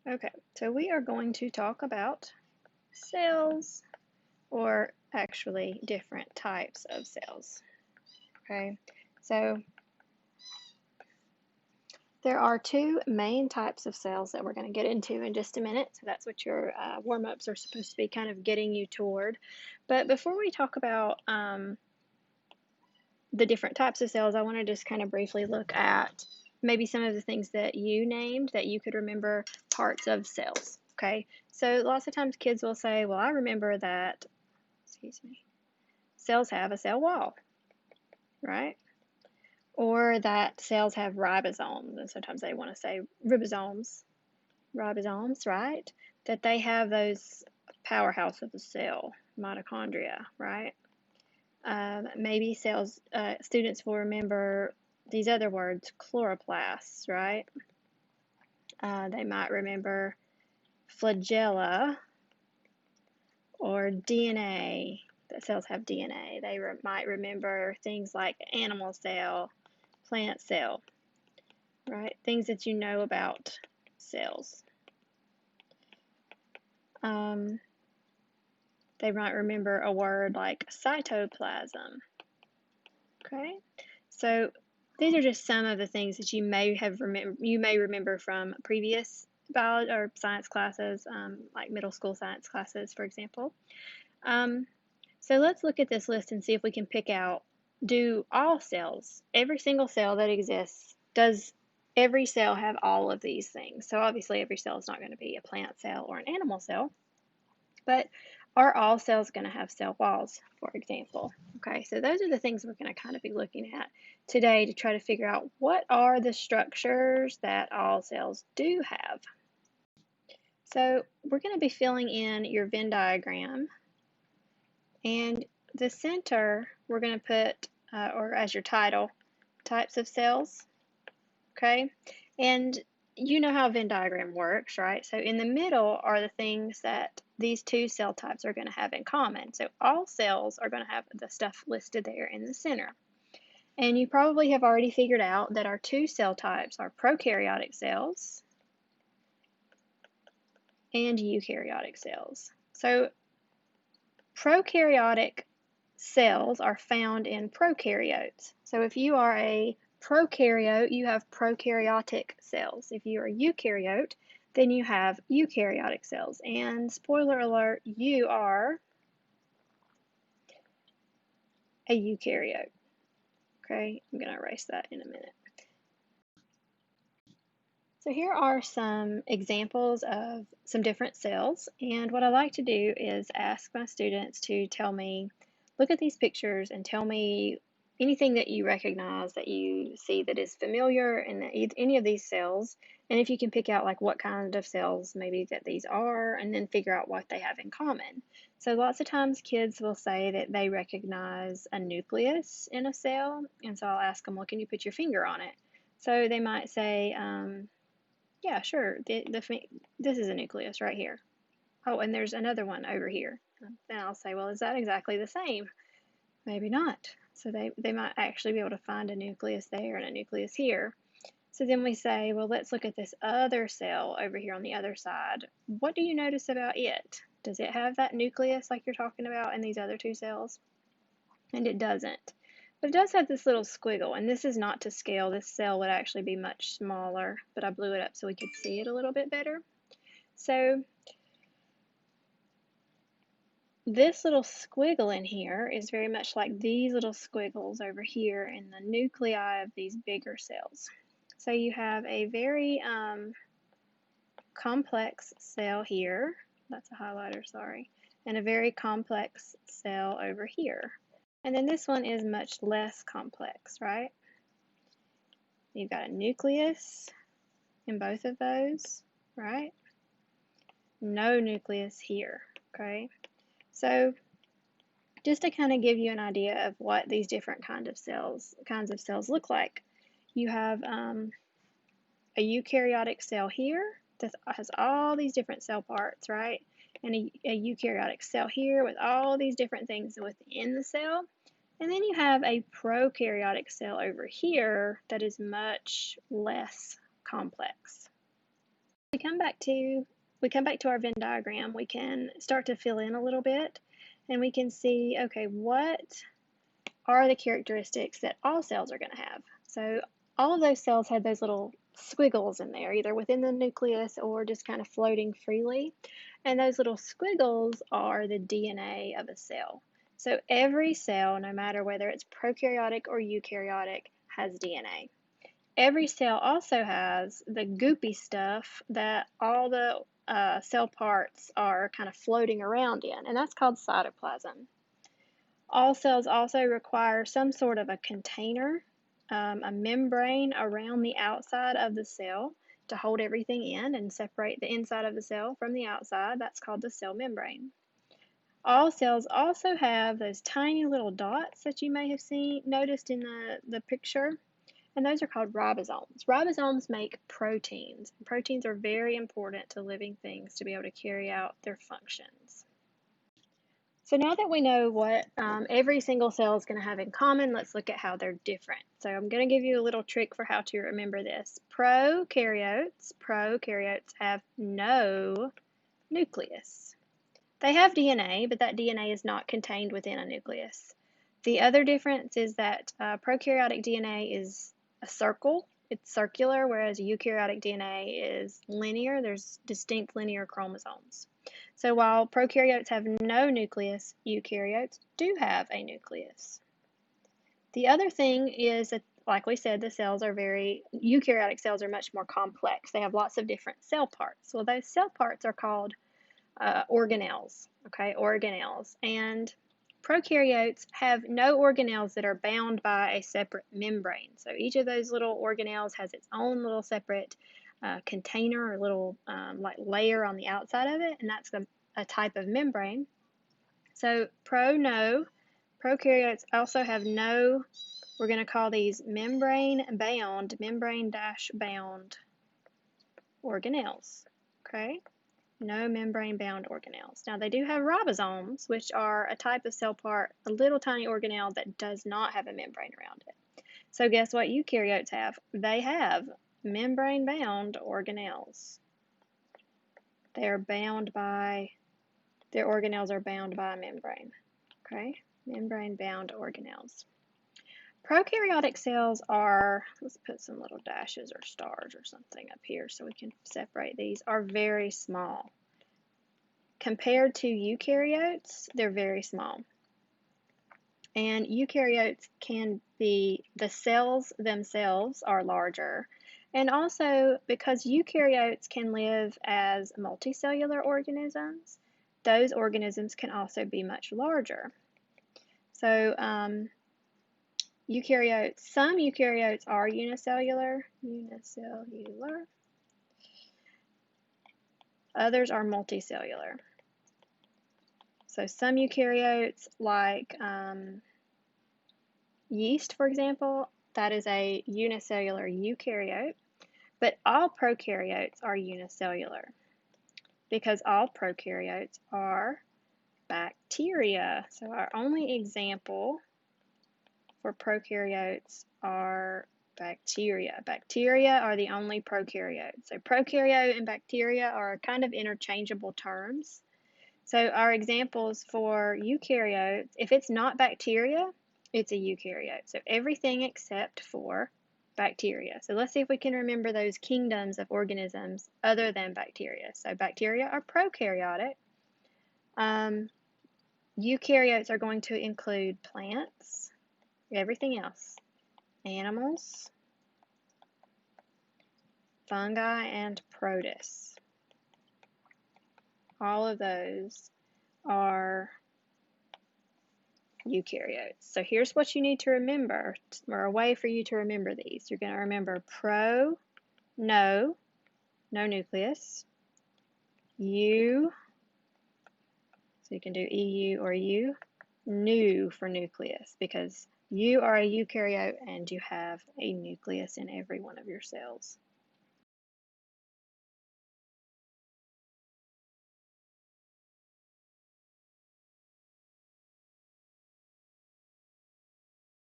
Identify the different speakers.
Speaker 1: Okay, so we are going to talk about cells, or actually different types of cells. Okay, so there are two main types of cells that we're going to get into in just a minute. So that's what your warm-ups are supposed to be kind of getting you toward. But before we talk about the different types of cells, I want to just kind of briefly look at maybe some of the things that you named that you could remember parts of cells. Okay, so lots of times kids will say, well, I remember that, excuse me, cells have a cell wall, right? Or that cells have ribosomes, and sometimes they want to say ribosomes, right? That they have those powerhouse of the cell, mitochondria, right? Maybe students will remember these other words, chloroplasts, right? They might remember flagella or DNA, that cells have DNA. They might remember things like animal cell, plant cell, right? Things that you know about cells. They might remember a word like cytoplasm. Okay, so these are just some of the things that you may remember from previous biology or science classes, like middle school science classes, for example. So let's look at this list and see if we can pick out, do all cells, every single cell that exists, does every cell have all of these things? So obviously every cell is not going to be a plant cell or an animal cell, but are all cells going to have cell walls, for example? Okay, so those are the things we're going to kind of be looking at today to try to figure out what are the structures that all cells do have. So we're going to be filling in your Venn diagram, and the center we're going to put, or as your title, types of cells, okay? And you know how a Venn diagram works, right? So in the middle are the things that these two cell types are going to have in common. So all cells are going to have the stuff listed there in the center. And you probably have already figured out that our two cell types are prokaryotic cells and eukaryotic cells. So prokaryotic cells are found in prokaryotes. So if you are a prokaryote, you have prokaryotic cells. If you are a eukaryote, then you have eukaryotic cells. And spoiler alert, you are a eukaryote. Okay, I'm going to erase that in a minute. So here are some examples of some different cells, and what I like to do is ask my students to tell me, look at these pictures and tell me anything that you recognize that you see that is familiar in any of these cells, and if you can pick out like what kind of cells maybe that these are, and then figure out what they have in common. So lots of times kids will say that they recognize a nucleus in a cell, and so I'll ask them, well, can you put your finger on it? So they might say, yeah, sure. This is a nucleus right here. Oh, and there's another one over here. Then I'll say, well, is that exactly the same? Maybe not. So they might actually be able to find a nucleus there and a nucleus here. So then we say, well, let's look at this other cell over here on the other side. What do you notice about it? Does it have that nucleus like you're talking about in these other two cells? And it doesn't. But it does have this little squiggle, and this is not to scale. This cell would actually be much smaller, but I blew it up so we could see it a little bit better. So this little squiggle in here is very much like these little squiggles over here in the nuclei of these bigger cells. So you have a very complex cell here. That's a highlighter, sorry. And a very complex cell over here. And then this one is much less complex, right? You've got a nucleus in both of those, right? No nucleus here, okay? So just to kind of give you an idea of what these different kinds of cells look like, you have a eukaryotic cell here that has all these different cell parts, right? And a eukaryotic cell here with all these different things within the cell. And then you have a prokaryotic cell over here that is much less complex. come back to our Venn diagram, we can start to fill in a little bit, and we can see, okay, what are the characteristics that all cells are going to have? So all of those cells have those little squiggles in there, either within the nucleus or just kind of floating freely. And those little squiggles are the DNA of a cell. So every cell, no matter whether it's prokaryotic or eukaryotic, has DNA. Every cell also has the goopy stuff that all the cell parts are kind of floating around in, and that's called cytoplasm. All cells also require some sort of a container, a membrane around the outside of the cell to hold everything in and separate the inside of the cell from the outside. That's called the cell membrane. All cells also have those tiny little dots that you may have noticed in the picture, and those are called ribosomes. Ribosomes make proteins. Proteins are very important to living things to be able to carry out their functions. So now that we know what every single cell is going to have in common, let's look at how they're different. So I'm going to give you a little trick for how to remember this. Prokaryotes have no nucleus. They have DNA, but that DNA is not contained within a nucleus. The other difference is that prokaryotic DNA is a circle. It's circular, whereas eukaryotic DNA is linear. There's distinct linear chromosomes. So while prokaryotes have no nucleus, eukaryotes do have a nucleus. The other thing is that, like we said, eukaryotic cells are much more complex. They have lots of different cell parts. Well, those cell parts are called organelles, okay, organelles. And prokaryotes have no organelles that are bound by a separate membrane. So each of those little organelles has its own little separate container or little like layer on the outside of it, and that's a type of membrane. So prokaryotes also have no, we're going to call these membrane-bound organelles, okay? No membrane-bound organelles. Now they do have ribosomes, which are a type of cell part, a little tiny organelle that does not have a membrane around it. So guess what eukaryotes have? They have membrane-bound organelles. Their organelles are bound by a membrane. Okay, membrane-bound organelles. Prokaryotic cells are, let's put some little dashes or stars or something up here so we can separate these, are very small. Compared to eukaryotes, they're very small. And eukaryotes the cells themselves are larger. And also, because eukaryotes can live as multicellular organisms, those organisms can also be much larger. So, some eukaryotes are unicellular. Others are multicellular. So some eukaryotes, like yeast, for example, that is a unicellular eukaryote, but all prokaryotes are unicellular because all prokaryotes are bacteria. So our only example for prokaryotes are bacteria. Bacteria are the only prokaryotes. So prokaryote and bacteria are kind of interchangeable terms. So our examples for eukaryotes, if it's not bacteria, it's a eukaryote. So everything except for bacteria. So let's see if we can remember those kingdoms of organisms other than bacteria. So bacteria are prokaryotic. Eukaryotes are going to include plants, everything else, animals, fungi, and protists. All of those are eukaryotes. So here's what you need to remember, or a way for you to remember these. You're going to remember no nucleus, so you can do EU or U, nu for nucleus, because you are a eukaryote and you have a nucleus in every one of your cells.